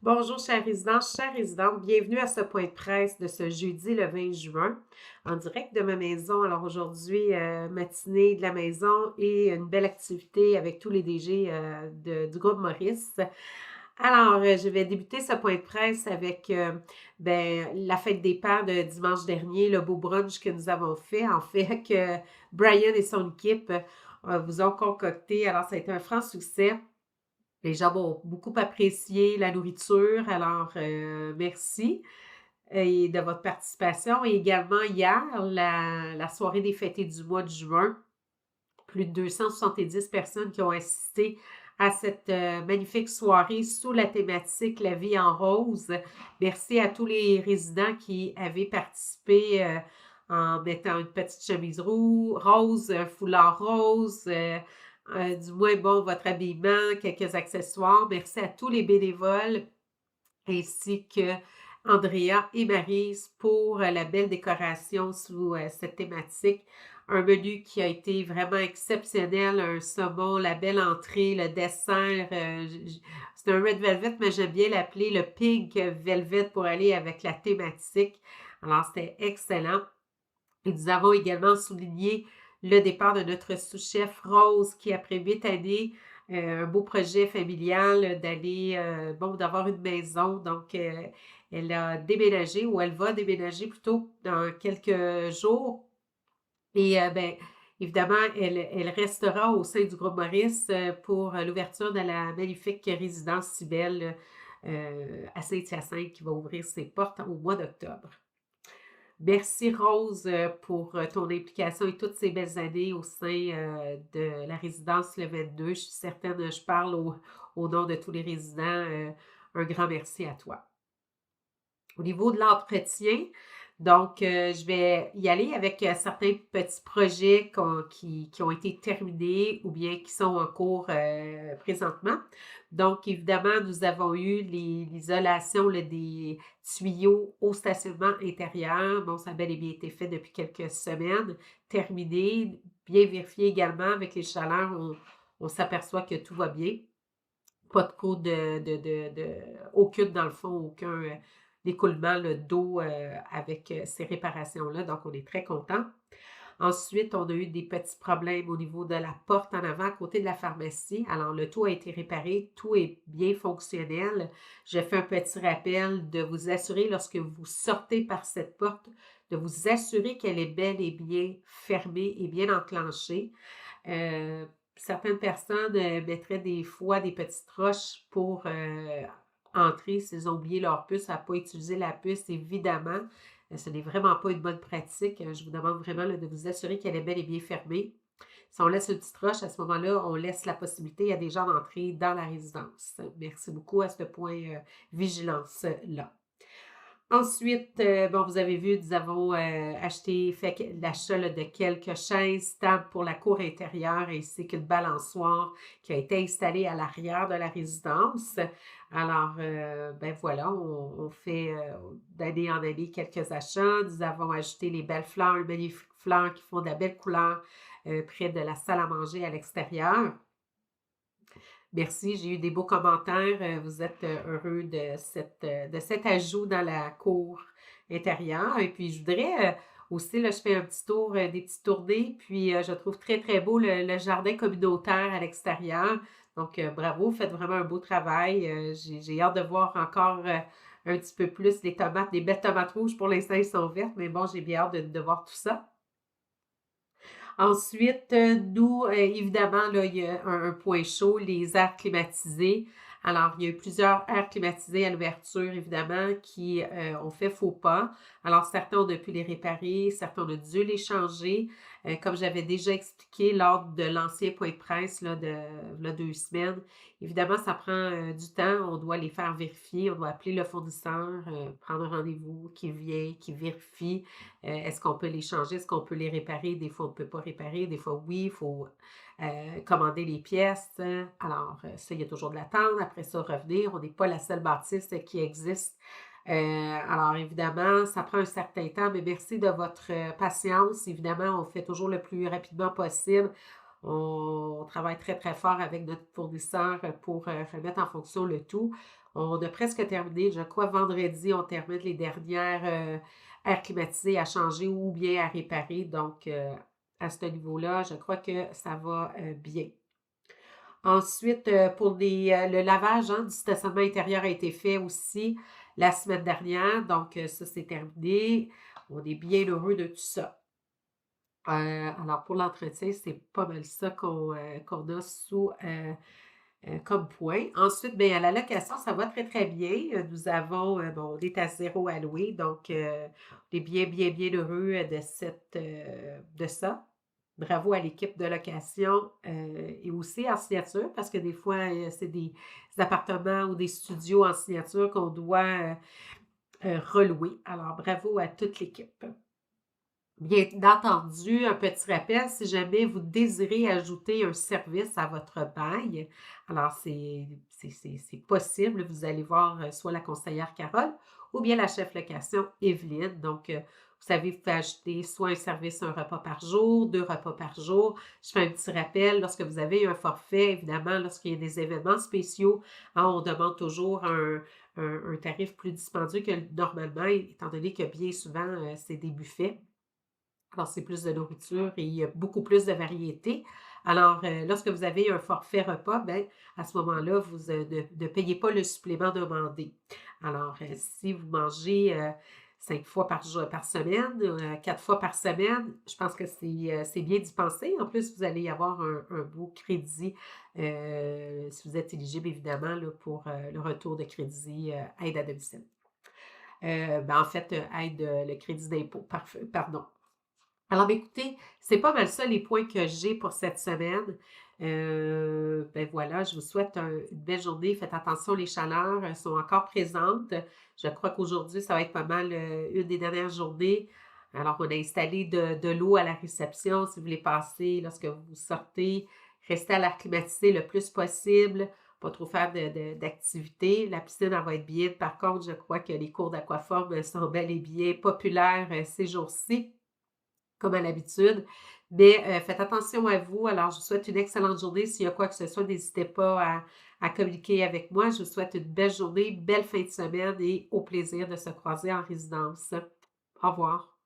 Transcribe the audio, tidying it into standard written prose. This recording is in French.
Bonjour, chers résidents, bienvenue à ce point de presse de ce jeudi le 20 juin, en direct de ma maison. Alors aujourd'hui, matinée de la maison et une belle activité avec tous les DG du groupe Maurice. Alors, je vais débuter ce point de presse avec la fête des pères de dimanche dernier, le beau brunch que nous avons fait, en fait, que Brian et son équipe vous ont concocté. Alors, ça a été un franc succès. Les gens vont beaucoup apprécié la nourriture, alors merci et de votre participation. Et également hier, la soirée des fêtés du mois de juin, plus de 270 personnes qui ont assisté à cette magnifique soirée sous la thématique La vie en rose. Merci à tous les résidents qui avaient participé en mettant une petite chemise rose, un foulard rose, du moins, bon, votre habillement, quelques accessoires. Merci à tous les bénévoles ainsi que Andrea et Maryse pour la belle décoration sous cette thématique. Un menu qui a été vraiment exceptionnel, un saumon, la belle entrée, le dessert. C'est un red velvet, mais j'aime bien l'appeler le pink velvet pour aller avec la thématique. Alors, c'était excellent. Et nous avons également souligné le départ de notre sous-chef Rose qui, après 8 années, un beau projet familial d'aller, d'avoir une maison. Donc, elle a déménagé ou elle va déménager plutôt dans quelques jours. Et évidemment, elle restera au sein du groupe Maurice pour l'ouverture de la magnifique résidence si belle à Saint-Hyacinthe qui va ouvrir ses portes au mois d'octobre. Merci Rose pour ton implication et toutes ces belles années au sein de la résidence Le 22. Je suis certaine, je parle au nom de tous les résidents. Un grand merci à toi. Au niveau de l'entretien, donc je vais y aller avec certains petits projets qui ont été terminés ou bien qui sont en cours présentement. Donc, évidemment, nous avons eu l'isolation des tuyaux au stationnement intérieur. Bon, ça a bel et bien été fait depuis quelques semaines. Terminé, bien vérifié également avec les chaleurs, on s'aperçoit que tout va bien. Pas de coup aucune, dans le fond, aucun écoulement d'eau avec ces réparations-là. Donc, on est très content. Ensuite, on a eu des petits problèmes au niveau de la porte en avant à côté de la pharmacie. Alors, le tout a été réparé, tout est bien fonctionnel. Je fais un petit rappel de vous assurer lorsque vous sortez par cette porte, de vous assurer qu'elle est bel et bien fermée et bien enclenchée. Certaines personnes mettraient des fois des petites roches pour entrer s'ils ont oublié leur puce, à ne pas utiliser la puce, évidemment. Ce n'est vraiment pas une bonne pratique. Je vous demande vraiment de vous assurer qu'elle est bel et bien fermée. Si on laisse une petite roche, à ce moment-là, on laisse la possibilité à des gens d'entrer dans la résidence. Merci beaucoup à ce point vigilance-là. Ensuite, vous avez vu, nous avons fait l'achat de quelques chaises, tables pour la cour intérieure ainsi qu'une balançoire qui a été installée à l'arrière de la résidence. Alors, voilà, on fait d'année en année quelques achats. Nous avons ajouté les belles fleurs, les magnifiques fleurs qui font de la belle couleur près de la salle à manger à l'extérieur. Merci, j'ai eu des beaux commentaires. Vous êtes heureux de cet ajout dans la cour intérieure. Et puis, je voudrais aussi, là, je fais un petit tour, des petites tournées, puis je trouve très, très beau le jardin communautaire à l'extérieur. Donc, bravo, vous faites vraiment un beau travail. J'ai hâte de voir encore un petit peu plus les tomates, des belles tomates rouges. Pour l'instant, elles sont vertes, mais bon, j'ai bien hâte de voir tout ça. Ensuite, nous, évidemment, là, il y a un point chaud, les aires climatisées. Alors, il y a eu plusieurs aires climatisées à l'ouverture, évidemment, qui ont fait faux pas. Alors, certains, on a pu les réparer, certains, on a dû les changer. Comme j'avais déjà expliqué lors de l'ancien point de presse là, là, 2 semaines, évidemment, ça prend du temps. On doit les faire vérifier, on doit appeler le fournisseur, prendre un rendez-vous qui vient, qui vérifie. Est-ce qu'on peut les changer? Est-ce qu'on peut les réparer? Des fois, on ne peut pas réparer. Des fois, oui, il faut commander les pièces. Alors, ça, il y a toujours de l'attente. Après ça, revenir. On n'est pas la seule bâtisse qui existe. Alors, évidemment, ça prend un certain temps, mais merci de votre patience. Évidemment, on fait toujours le plus rapidement possible. On travaille très, très fort avec notre fournisseur pour remettre en fonction le tout. On a presque terminé, je crois, vendredi, on termine les dernières aires climatisées à changer ou bien à réparer. Donc, à ce niveau-là, je crois que ça va bien. Ensuite, pour le lavage du stationnement intérieur a été fait aussi la semaine dernière. Donc, ça, c'est terminé. On est bien heureux de tout ça. Alors, pour l'entretien, c'est pas mal ça qu'on a comme point. Ensuite, bien, à la location, ça va très, très bien. Nous avons, bon, on est à zéro à louer, donc on est bien, bien, bien heureux de ça. Bravo à l'équipe de location et aussi en signature, parce que des fois, c'est des appartements ou des studios en signature qu'on doit relouer. Alors, bravo à toute l'équipe. Bien entendu, un petit rappel, si jamais vous désirez ajouter un service à votre bail, alors c'est possible. Vous allez voir soit la conseillère Carole ou bien la chef location Evelyne. Donc, vous savez, vous pouvez ajouter soit un service, un repas par jour, 2 repas par jour. Je fais un petit rappel, lorsque vous avez un forfait, évidemment, lorsqu'il y a des événements spéciaux, on demande toujours un tarif plus dispendieux que normalement, étant donné que bien souvent, c'est des buffets. Alors, c'est plus de nourriture et il y a beaucoup plus de variété. Alors, lorsque vous avez un forfait repas, ben, à ce moment-là, vous ne payez pas le supplément demandé. Alors, si vous mangez 5 fois par semaine, 4 fois par semaine, je pense que c'est bien d'y penser. En plus, vous allez avoir un beau crédit, si vous êtes éligible, évidemment, là, pour le retour de crédit aide à domicile. Ben, en fait, aide, le crédit d'impôt, pardon. Alors, ben, écoutez, c'est pas mal ça les points que j'ai pour cette semaine. Ben voilà, je vous souhaite une belle journée. Faites attention, les chaleurs sont encore présentes. Je crois qu'aujourd'hui, ça va être pas mal une des dernières journées. Alors, on a installé de l'eau à la réception. Si vous voulez passer lorsque vous sortez, restez à l'air climatisé le plus possible. Pas trop faire d'activités. La piscine, elle va être vide. Par contre, je crois que les cours d'aquaforme sont bel et bien populaires ces jours-ci comme à l'habitude. Mais faites attention à vous. Alors, je vous souhaite une excellente journée. S'il y a quoi que ce soit, n'hésitez pas à communiquer avec moi. Je vous souhaite une belle journée, belle fin de semaine et au plaisir de se croiser en résidence. Au revoir.